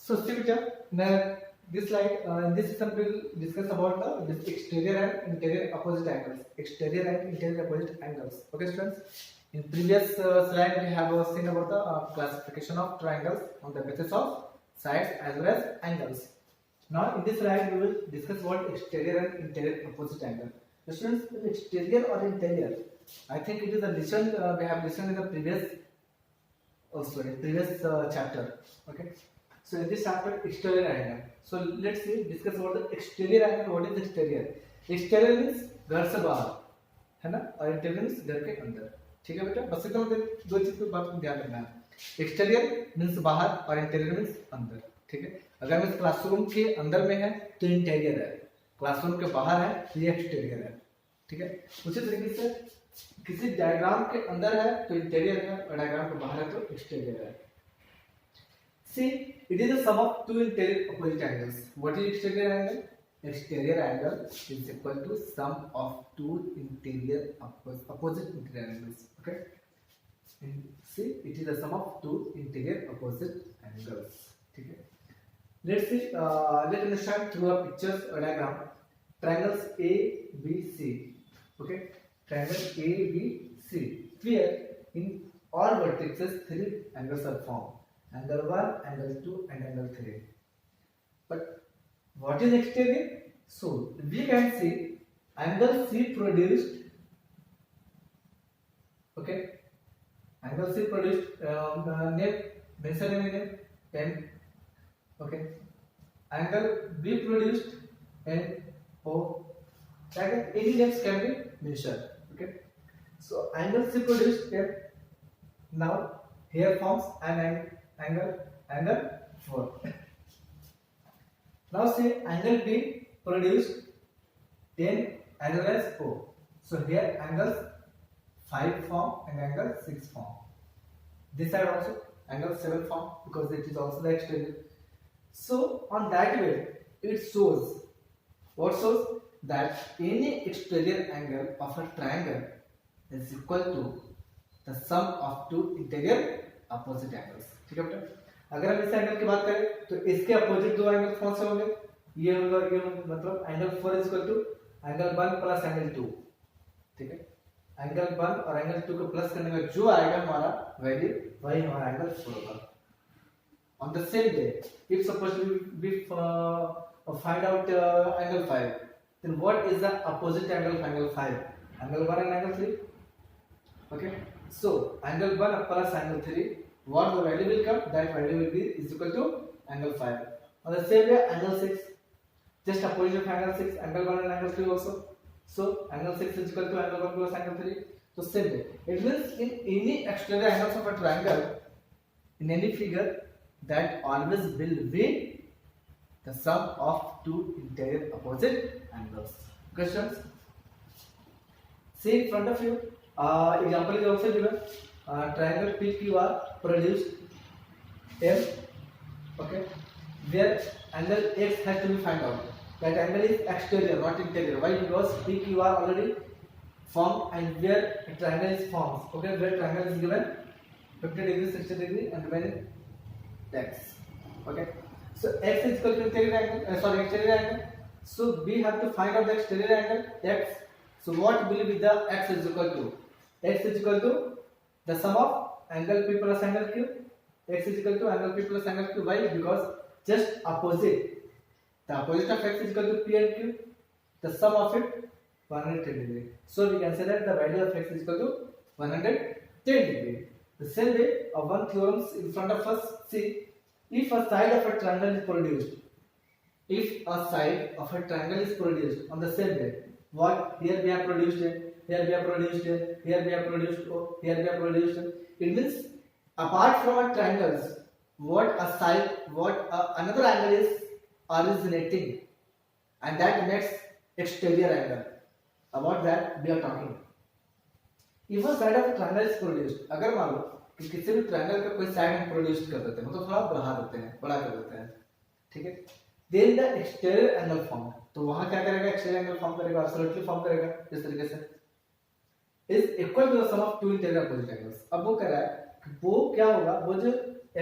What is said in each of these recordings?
So, Sivita, now this slide, in this session we will discuss about this exterior and interior opposite angles. Exterior and interior opposite angles. Okay, students. In previous slide we have seen about the classification of triangles on the basis of sides as well as angles. Now in this slide we will discuss about exterior and interior opposite angle. So, students, exterior or interior? I think it is a lesson we have listened in the previous chapter. Okay. So in this chapter, exterior angle. So let's see, discuss about the exterior angle. What is exterior? Exterior means घर से बाहर, है ना? और interior means घर के अंदर. ठीक है बेटा? बस इतना दो चीज पे बात ध्यान रखना है. Exterior means बाहर और interior means अंदर. ठीक है? अगर मैं क्लासरूम के अंदर में है तो इंटीरियर है, क्लासरूम के बाहर है तो ये एक्सटीरियर है. ठीक है? उसी तरीके से किसी डायग्राम के अंदर है तो इंटीरियर है और डायग्राम के बाहर है तो एक्सटीरियर है. See, it is the sum of two interior opposite angles. What is exterior angle? Exterior angle is equal to sum of two interior opposite interior angles. Okay. And see, it is the sum of two interior opposite angles. Okay. Let's see. Let's understand through a pictures or diagram. Triangles A, B, C. Okay. Triangle A, B, C. Where in all vertices three angles are formed. Angle 1, angle 2 and angle 3. But what is exterior? So we can see angle C produced, okay, angle C produced name, mention name M, okay, angle B produced N, O, like any names can be mentioned, okay. So angle C produced M. Now here forms an angle 4. Now see angle B produced 10 as well as O. So here angles 5 form and angle 6 form. This side also angle 7 form because it is also the exterior. So on that way it shows, what shows that any exterior angle of a triangle is equal to the sum of two interior opposite angles. ठीक है बेटा? अगर हम इस angle की बात करें तो इसके अपोजिट दो एंगल कौन से होंगे? ये होगा और ये होगा, मतलब angle 4 is equal to angle 1 plus angle 2. ठीक है? एंगल 1 और एंगल 2 को प्लस करने का जो आएगा हमारा वैल्यू वही हमारा एंगल 4 होगा. On the same day, if suppose we find out angle 5, then what is the opposite angle of angle 5? Angle 1 and angle 3. Okay? So angle 1 plus angle 3, what the value will come? That value will be is equal to angle 5. On the same way, angle 6, just opposite of angle 6, angle 1 and angle 3 also. So angle 6 is equal to angle 1 plus angle 3. So same way. It means in any exterior angles of a triangle, in any figure, that always will be the sum of two interior opposite angles. Questions? See in front of you. Example is also given. Triangle PQR produced M, okay, where angle X has to be found out. That angle is exterior, not interior. Why? Because PQR already formed and where a triangle is formed. Okay, where triangle is given 50 degree, 60 degree, and when X. Okay, so X is equal to interior angle. Exterior angle. So we have to find out the exterior angle X. So what will be the X is equal to? X is equal to the sum of angle P plus angle Q. X is equal to angle P plus angle Q. Why? Because just opposite. The opposite of X is equal to P and Q. The sum of it 110 degree. So we can say that the value of X is equal to 110 degree. The same way, one theorem in front of us. See, if a side of a triangle is produced, on the same way, what here we have produced it. Here we have produced it, here we have produced, here we have produced it. It means apart from a triangles, another angle is originating, and that makes exterior angle. About that we are talking. If a side of a triangle is produced, अगर मान लो कि किसी भी triangle का कोई side हम produce कर देते हैं, मतलब थोड़ा बढ़ा देते हैं, बड़ा कर देते हैं, ठीक है? Then the exterior angle form. तो वहाँ क्या करेगा? exterior angle form करेगा, absolutely form करेगा, इस तरीके से. Is equal to the sum of two interior opposite angles. अब वो कह रहा है कि वो क्या होगा? वो जो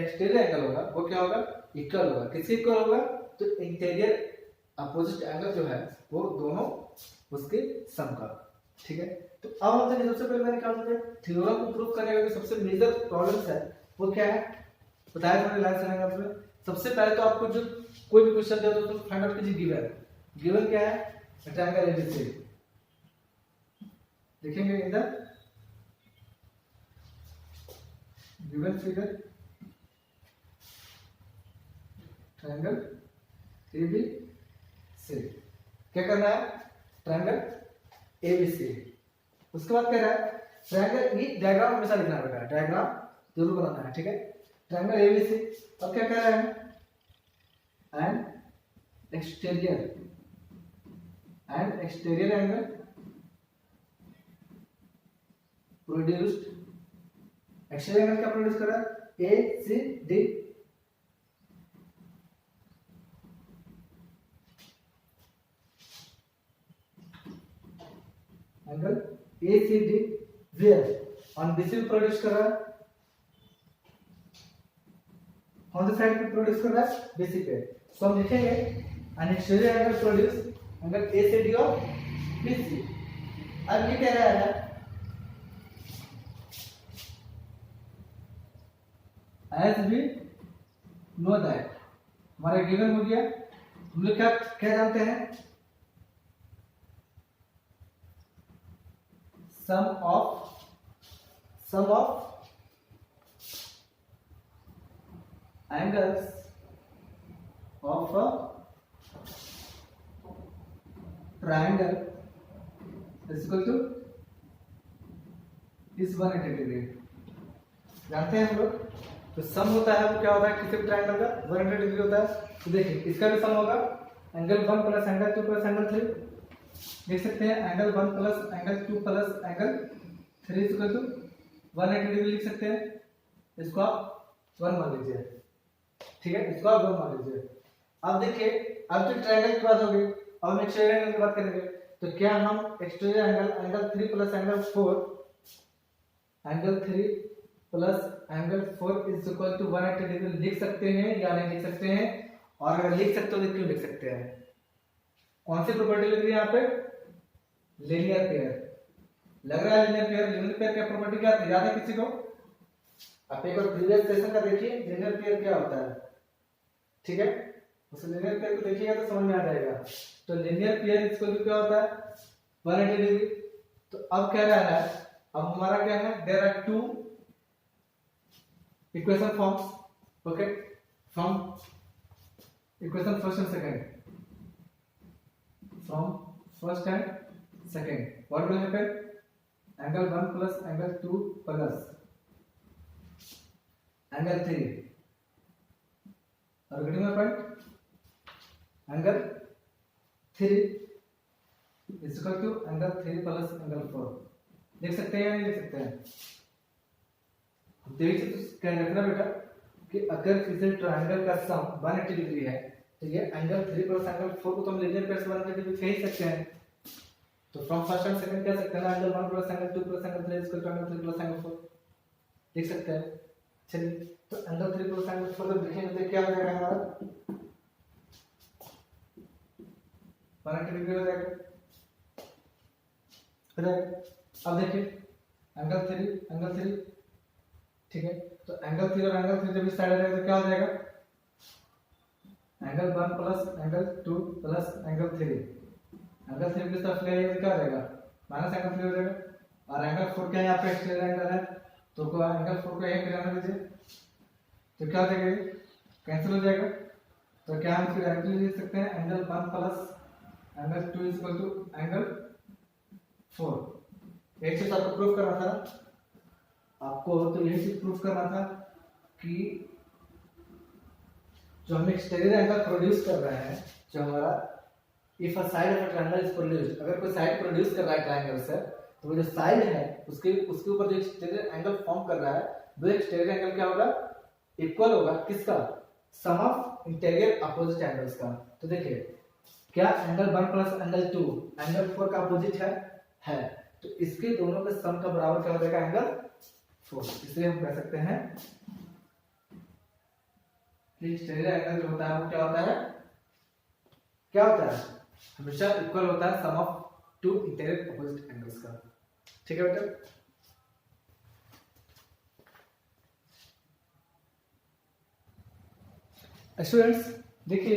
exterior angle होगा, वो क्या होगा? इक्वल होगा। किसके इक्वल होगा? तो इंटीरियर अपोजिट एंगल जो है वो दोनों उसके सम का। ठीक है, तो अब हम देखिए सबसे पहले मैंने क्या बोला थ्योरम को प्रूव करने का सबसे मेजर प्रॉब्लम्स है वो क्या है बताया था लास्ट टाइम आपने। सबसे पहले तो आपको जो कोई भी क्वेश्चन दिया तो फाइंड आउट कीजिए गिवन। गिवन क्या है? Triangle ABC. देखेंगे in the given figure triangle ABC. क्या करना है? Triangle ABC. उसके बाद कह रहा है ट्रायंगल, ये डायग्राम हमेशा लिखना पड़ेगा, डायग्राम जरूर बनाना है। ठीक है, ट्रायंगल एबीसी। अब क्या कह रहा है? And exterior angle produced, exterior angle क्या प्रोड्यूस कर रहा है? A C D. Angle A C D where on BC पे प्रोड्यूस कर रहा है, ऑन द साइड पे प्रोड्यूस कर रहा है बीसी पे। तो हम लिखेंगे an exterior angle produce angle A C D of BC. अब ये कह रहा है एज वी नो दैट, हमारा गिवन हो गया। हम लोग क्या क्या जानते हैं? Sum of angles of a triangle is equal to is 180 degree. जानते हैं हम लोग। तो सम होता है वो क्या होता है किसी भी ट्रायंगल का? 180 डिग्री होता है। तो देखिए इसका भी सम होगा angle 1 plus angle 2 plus angle 3। देख सकते हैं angle 1 plus angle 2 plus angle 3 is equal to 180 degree लिख सकते हैं। इसको आप 1 मान लीजिए। ठीक है, इसको आप 1 मान लीजिए। अब देखिए, अब तो ट्रायंगल की बात होगी, अब हम एक्सटीरियर एंगल की बात करेंगे। तो क्या हम exterior angle 3 plus angle 4 angle 3 plus angle 4 is equal to 180 degree लिख सकते हैं या नहीं लिख सकते हैं? और अगर लिख सकते हो तो क्यों लिख सकते हैं? कौन सी प्रॉपर्टी लग रही है यहाँ पे? लीनियर पेयर लग रहा है। लीनियर पेयर, लीनियर पेयर क्या प्रॉपर्टी क्या थी? याद है किसी को? आप एक बार प्रीवियस सेशन का देखिए लीनियर पेयर क्या होता है। ठीक है, उस लीनियर पेयर को देखिएगा तो समझ में आ जाएगा। तो लीनियर पेयर इसको भी क्या होता है? 180 डिग्री। तो अब कह रहा है, अब हमारा क्या है? There are two equation forms, okay, from equation first and second, from first and second, what will happen? Angle 1 plus angle 2 plus angle 3, or getting my point? Angle 3 is equal to angle 3 plus angle 4। देख सकते हैं या नहीं देख सकते हैं? देखिए तो क्या रखना बेटा कि अगर किसी ट्रायंगल का सम 180 डिग्री है तो ये एंगल 3 प्लस एंगल 4 को तो हम लीनियर पेयर से 180 डिग्री कह ही सकते हैं। तो फ्रॉम फर्स्ट एंड सेकंड कह सकते हैं angle 1 plus angle 2 plus angle 3 equal to angle 3 plus angle 4 देख सकते हैं। चलिए, तो एंगल 3 प्लस एंगल 4 जब देखेंगे तो क्या हो जाएगा हमारा? 180 डिग्री हो जाएगा। अब देखिए एंगल 3, ठीक है, तो एंगल 3 और एंगल 3 जब इस साइड आ जाएगा तो क्या हो जाएगा? Angle 1 plus angle 2 plus angle 3, angle 3 किस तरफ ले जाएगा तो क्या हो जाएगा? माइनस एंगल 3 हो जाएगा। और एंगल 4 क्या यहाँ पे एक्सटीरियर एंगल है तो एंगल 4 को यहीं पे रहने दीजिए। तो क्या हो जाएगा? कैंसिल हो जाएगा। तो क्या हम इसको डायरेक्टली लिख सकते हैं? Angle 1 plus angle 2 is equal to angle 4। एक चीज आपको प्रूफ करना था, आपको तो यही चीज प्रूफ करना था कि जो हम एक्सटीरियर एंगल प्रोड्यूस कर रहे हैं, जो हमारा if a side of a triangle is produced, अगर कोई साइड प्रोड्यूस कर रहा है ट्रायंगल से तो वो जो साइड है उसके ऊपर जो एक्सटीरियर एंगल फॉर्म कर रहा है वो एक्सटीरियर एंगल क्या होगा? इक्वल होगा किसका? सम ऑफ इंटीरियर अपोजिट एंगल्स का। तो देखिए क्या एंगल 1 प्लस एंगल 2 एंगल 4 का अपोजिट है तो इसके दोनों के सम का बराबर क्या हो जाएगा? एंगल 4। इसलिए हम कह सकते हैं कि स्टेरेडियन एंगल जो होता है वो क्या होता है, क्या होता है, हमेशा इक्वल होता है sum of two interior opposite angles का। ठीक है बेटा। स्टूडेंट्स देखिए,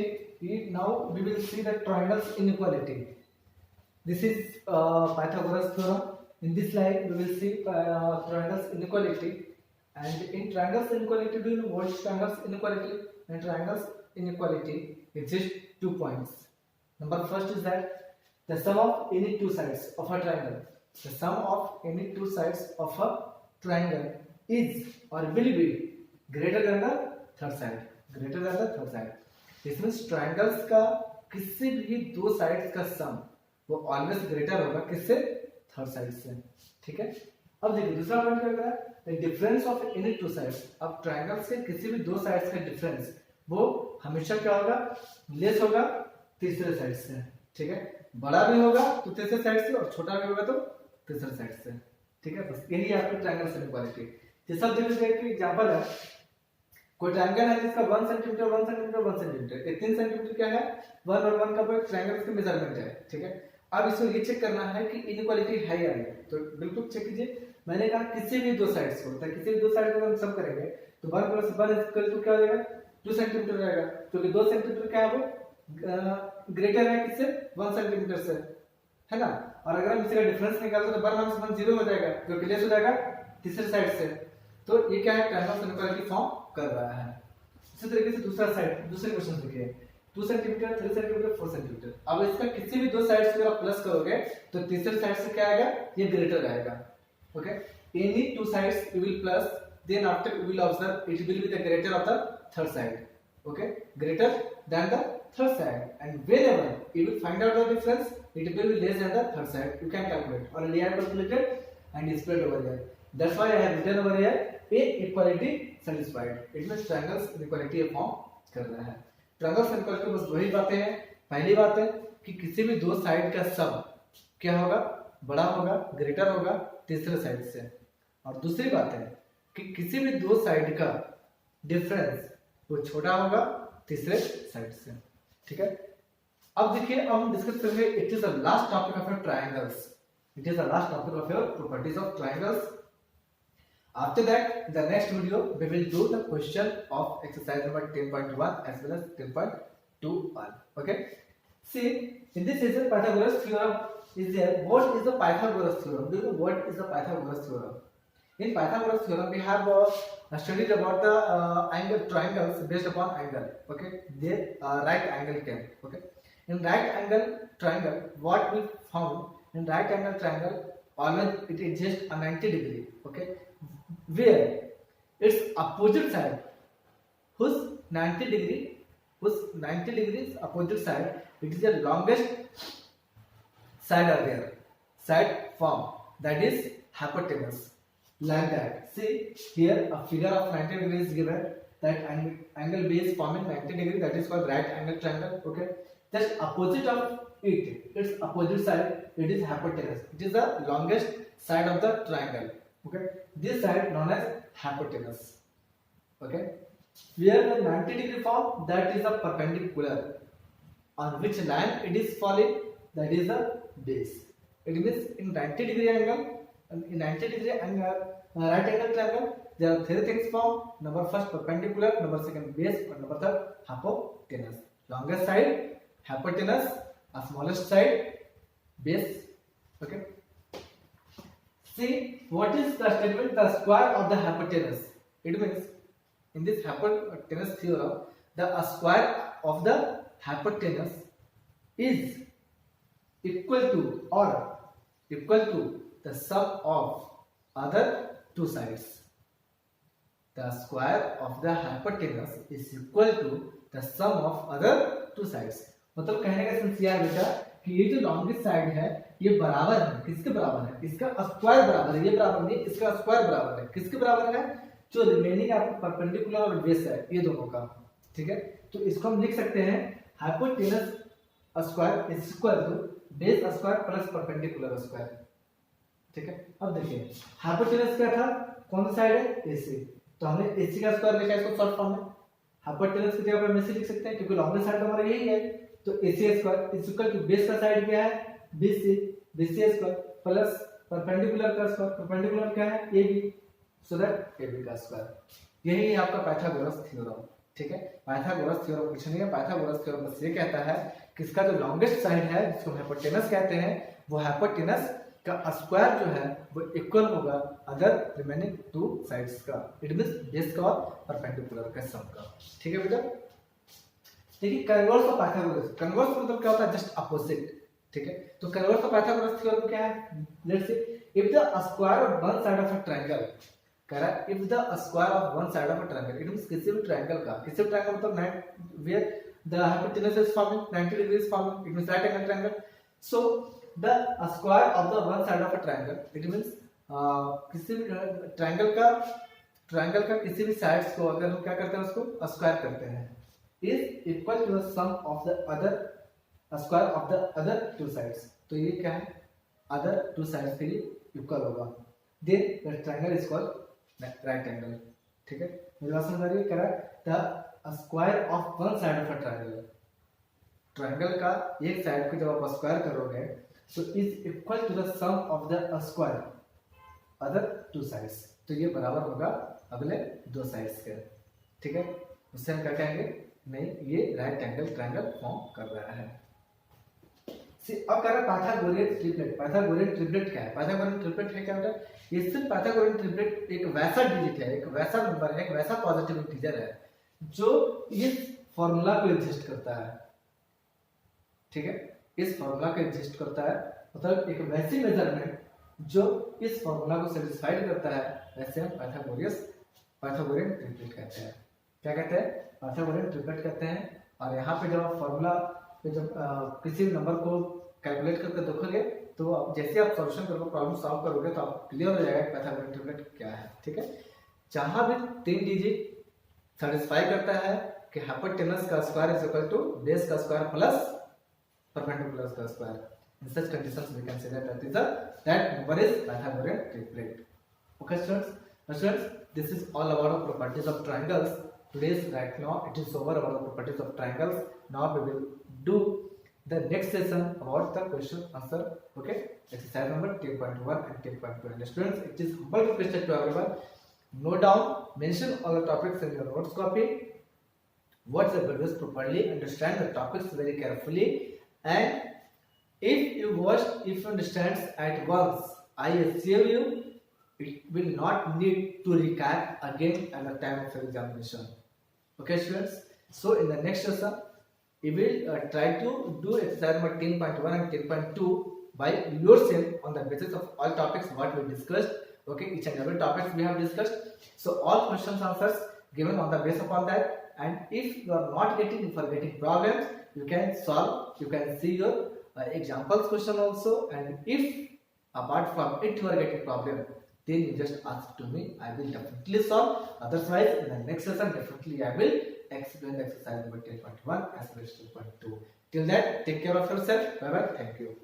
now we will see the triangles inequality. This is Pythagoras theorem. In this slide, we will see triangles inequality. And in triangles inequality, do you know what is triangles inequality? In triangles inequality exist 2 points. Number first is that the sum of any two sides of a triangle, the sum of any two sides of a triangle is or will be greater than the third side. Greater than the third side. This means triangles का किसी भी दो sides का sum वो always greater होगा किससे, third side से। ठीक है। अब देखिए दूसरा पॉइंट क्या कह रहा है, the difference of any two sides. अब ट्रायंगल्स के किसी भी दो साइड्स का डिफरेंस वो हमेशा क्या होगा, लेस होगा तीसरे साइड से। ठीक है, बड़ा भी होगा तो तीसरे साइड से और छोटा भी होगा तो तीसरे साइड से। ठीक है, बस यही आपकी ट्रायंगल इनइक्वालिटी। जैसा देखिए कि एग्जांपल है, कोई ट्रायंगल है जिसका 1 सेंटीमीटर 1 सेंटीमीटर 1 सेंटीमीटर, ये 3 सेंटीमीटर क्या है, 1 और 1 का वो ट्रायंगल का मेजरमेंट है। ठीक है, अब इसमें ये चेक करना है कि इनइक्वालिटी है या नहीं, तो बिल्कुल चेक कीजिए। मैंने कहा किसी भी दो साइड्स को, तो किसी भी दो साइड को हम सम करेंगे तो 1 + 1 इक्वल टू क्या हो जाएगा, 2 सेंटीमीटर रहेगा, क्योंकि 2 सेंटीमीटर क्या है वो ग्रेटर है किससे, 1 सेंटीमीटर से, है ना। और अगर हम इसका डिफरेंस निकालते तो 1 - 1 0 हो जाएगा, क्योंकि लेस हो जाएगा तीसरे साइड से। तो ये क्या है, ट्रायंगल इनइक्वालिटी फॉर्म कर रहा है। इसी तरीके से दूसरा साइड, दूसरे क्वेश्चन देखिए, 2 सेंटीमीटर 3 सेंटीमीटर 4 सेंटीमीटर। अब इसका किसी भी दो साइड से आप प्लस करोगे तो तीसरे साइड से क्या आएगा, ये ग्रेटर आएगा। Okay, any two sides you will plus, then after you will observe it will be the greater of the third side. Okay, greater than the third side, and whenever you will find out the difference it will be less than the third side. You can calculate, already I have calculated and displayed over here. That's why I have written over here a equality satisfied. It means triangles inequality form कर रहा है। Triangles inequality बस वही बातें हैं। पहली बात है कि किसी भी दो साइड का सम क्या होगा, बड़ा होगा, ग्रेटर होगा तीसरे साइड से। और दूसरी बात है कि किसी भी दो साइड का डिफरेंस वो छोटा होगा तीसरे साइड से। ठीक है, अब देखिए अब हम डिस्कस करेंगे, it is the last topic of your triangles, it is the last topic of your properties of triangles. After that, in the next video, we will do the question of exercise number 10.1 as well as 10.21. Okay. See, in this is Pythagoras theorem is there. What is the Pythagoras theorem? Do you know what is the Pythagoras theorem? In Pythagoras theorem, we have studied about the angle triangles based upon angle. Okay, the right angle can. Okay, in right angle triangle, what we found in right angle triangle, always it exists a 90 degree. Okay. Where its opposite side, whose 90 degrees opposite side, it is the longest side are there, side form, that is hypotenuse, like that. See here a figure of 90 degrees is given, that angle B is forming 90 degree, that is called right angle triangle. Okay, just opposite of it, its opposite side, it is hypotenuse, it is the longest side of the triangle. Okay, this side known as hypotenuse. Okay, where the 90 degree form, that is a perpendicular, on which line it is falling, that is the base. It means in 90 degree angle, in 90 degree angle, right angle triangle, there are three things formed. Number first perpendicular, number second base, and number third hypotenuse. Longest side hypotenuse, a smallest side base. Okay. See, what is the statement, the square of the hypotenuse? It means in this hypotenuse theorem, the square of the hypotenuse is equal to or equal to the sum of other two sides. The square of the hypotenuse is equal to the sum of other two sides. मतलब कहने का sense यह है बेटा कि ये जो longest side है ये बराबर है, किसके बराबर है, इसका स्क्वायर बराबर है, ये बराबर नहीं, इसका स्क्वायर बराबर है, किसके बराबर है, जो रिमेनिंग आपका परपेंडिकुलर और बेस है ये दोनों का। ठीक है, तो इसको हम लिख सकते हैं hypotenuse square is equal to base square plus perpendicular square. ठीक है, अब देखिए हाइपोटेनस क्या था, कौन सा साइड है, एसी, तो हमने एसी का स्क्वायर लिखा है इसको शॉर्ट फॉर्म में, हाइपोटेनस की जगह पर हम ऐसे लिख सकते हैं क्योंकि लॉन्गेस्ट साइड हमारा यही है, तो AC square is equal to base का साइड क्या है BC, BC square plus perpendicular का स्क्वायर, परपेंडिकुलर क्या है AB, सो दैट AB का स्क्वायर। यही है आपका पाइथागोरस थ्योरम। ठीक है, पाइथागोरस थ्योरम कुछ नहीं है, पाइथागोरस थ्योरम बस ये कहता है कि इसका जो लॉन्गेस्ट साइड है जिसको हाइपोटेनस कहते हैं, वो हाइपोटेनस का स्क्वायर जो है वो इक्वल होगा अदर रिमेनिंग टू साइड्स का, इट मींस बेस का और परपेंडिकुलर का सम का। ठीक है बेटा, देखिए कन्वर्स ऑफ पाइथागोरस, कन्वर्स मतलब क्या होता है, जस्ट अपोजिट। ठीक है, तो कन्वर्स ऑफ पाइथागोरस थ्योरम क्या है, let's say if the square of one side of a triangle, कह रहा है if the square of one side of a triangle, it means किसी भी ट्रायंगल का, किसी भी ट्रायंगल मतलब where the hypotenuse is forming 90 degrees forming, it means right angle triangle. So the square of the one side of a triangle, it means किसी भी triangle का किसी भी साइड्स को अगर हम क्या करते हैं उसको स्क्वायर करते हैं, is equal to the sum of the other square of the other two sides। तो ये क्या है, other two sides के लिए इक्वल होगा, then the triangle is called right angle। ठीक है, मेरी बात समझ आ रही है, कह रहा है the square of one side of a triangle, triangle का एक साइड को जब आप स्क्वायर करोगे तो is equal to the sum of the square other two sides, तो ये बराबर होगा अगले दो साइड्स के। ठीक है, उससे हम क्या कहेंगे, नहीं ये राइट एंगल ट्रायंगल फॉर्म कर रहा है। अब कह रहा है पाइथागोरियन ट्रिपलेट, पाइथागोरियन ट्रिपलेट क्या है, पाइथागोरियन ट्रिपलेट है क्या बेटा, ये सिर्फ पाइथागोरियन ट्रिपलेट एक वैसा डिजिट है, एक वैसा नंबर है, एक वैसा पॉजिटिव इंटीजर है जो इस फॉर्मूला को एग्जिस्ट करता है। ठीक है, इस फॉर्मूला को एग्जिस्ट करता है, मतलब एक वैसी मेजरमेंट जो इस फॉर्मूला को सेटिस्फाइड करता है, वैसे हम पाइथागोरियन ट्रिपलेट कहते हैं। क्या कहते हैं, पाइथागोरियन ट्रिपलेट कहते हैं। और यहाँ पे जब आप फॉर्मूला पे जब किसी भी नंबर को कैलकुलेट करके देखोगे तो जैसे आप सॉल्यूशन करोगे, प्रॉब्लम सॉल्व करोगे तो आप क्लियर हो जाएगा पाइथागोरियन ट्रिपलेट क्या है। ठीक है, जहां भी तीन डिजिट सेटिस्फाई करता है कि हाइपोटेनस का square is equal to base का स्क्वायर प्लस perpendicular का square, in such conditions we can say that number is Pythagorean triplet। Okay students, this is all about the properties of triangles। Today's right now it is over about the properties of triangles। Now we will do the next session about the question answer। Okay, exercise number 10.1 and 10.2। and students, it is humble request to everyone, note down, mention all the topics in your notes copy, watch the videos properly, understand the topics very carefully, and if you understand at once, I assure you it will not need to recap again at the time of examination। Okay students, so in the next session we will try to do exercise number 10.1 and 10.2 by yourself on the basis of all topics what we discussed। Okay, each and every topics we have discussed, so all questions answers given on the basis upon that, and if you are not getting problems, you can solve, you can see your examples question also, and if apart from it you are getting problem, then you just ask to me, I will definitely solve, otherwise in the next session definitely I will explain the exercise number 10.1 as well as 10.2। till that, take care of yourself, bye bye, thank you।